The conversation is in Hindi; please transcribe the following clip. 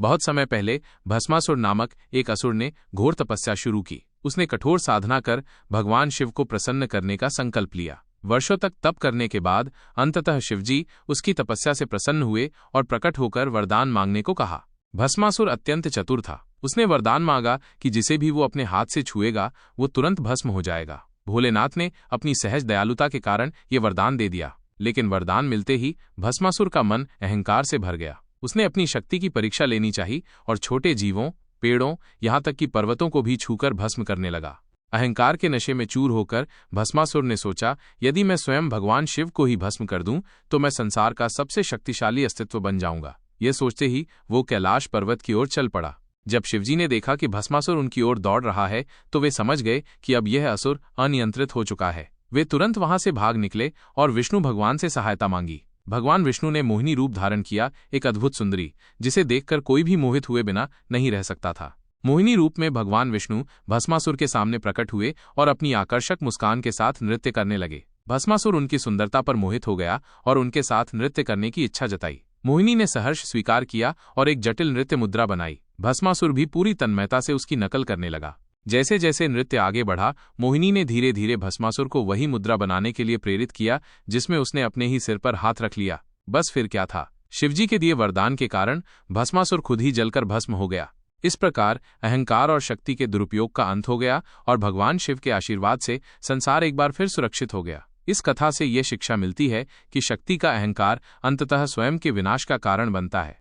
बहुत समय पहले भस्मासुर नामक एक असुर ने घोर तपस्या शुरू की। उसने कठोर साधना कर भगवान शिव को प्रसन्न करने का संकल्प लिया। वर्षों तक तप करने के बाद अंततः शिवजी उसकी तपस्या से प्रसन्न हुए और प्रकट होकर वरदान मांगने को कहा। भस्मासुर अत्यंत चतुर था। उसने वरदान मांगा कि जिसे भी वो अपने हाथ से छुएगा वो तुरंत भस्म हो जाएगा। भोलेनाथ ने अपनी सहज दयालुता के कारण ये वरदान दे दिया, लेकिन वरदान मिलते ही भस्मासुर का मन अहंकार से भर गया। उसने अपनी शक्ति की परीक्षा लेनी चाहिए और छोटे जीवों, पेड़ों, यहाँ तक कि पर्वतों को भी छूकर भस्म करने लगा। अहंकार के नशे में चूर होकर भस्मासुर ने सोचा, यदि मैं स्वयं भगवान शिव को ही भस्म कर दूं तो मैं संसार का सबसे शक्तिशाली अस्तित्व बन जाऊंगा। ये सोचते ही वो कैलाश पर्वत की ओर चल पड़ा। जब शिवजी ने देखा कि भस्मासुर उनकी ओर दौड़ रहा है तो वे समझ गए कि अब यह असुर अनियंत्रित हो चुका है। वे तुरंत वहां से भाग निकले और विष्णु भगवान से सहायता मांगी। भगवान विष्णु ने मोहिनी रूप धारण किया, एक अद्भुत सुंदरी जिसे देखकर कोई भी मोहित हुए बिना नहीं रह सकता था। मोहिनी रूप में भगवान विष्णु भस्मासुर के सामने प्रकट हुए और अपनी आकर्षक मुस्कान के साथ नृत्य करने लगे। भस्मासुर उनकी सुंदरता पर मोहित हो गया और उनके साथ नृत्य करने की इच्छा जताई। मोहिनी ने सहर्ष स्वीकार किया और एक जटिल नृत्य मुद्रा बनाई। भस्मासुर भी पूरी तन्मयता से उसकी नकल करने लगा। जैसे जैसे नृत्य आगे बढ़ा, मोहिनी ने धीरे धीरे भस्मासुर को वही मुद्रा बनाने के लिए प्रेरित किया जिसमें उसने अपने ही सिर पर हाथ रख लिया। बस फिर क्या था, शिवजी के दिए वरदान के कारण भस्मासुर खुद ही जलकर भस्म हो गया। इस प्रकार अहंकार और शक्ति के दुरुपयोग का अंत हो गया और भगवान शिव के आशीर्वाद से संसार एक बार फिर सुरक्षित हो गया। इस कथा से ये शिक्षा मिलती है कि शक्ति का अहंकार अंततः स्वयं के विनाश का कारण बनता है।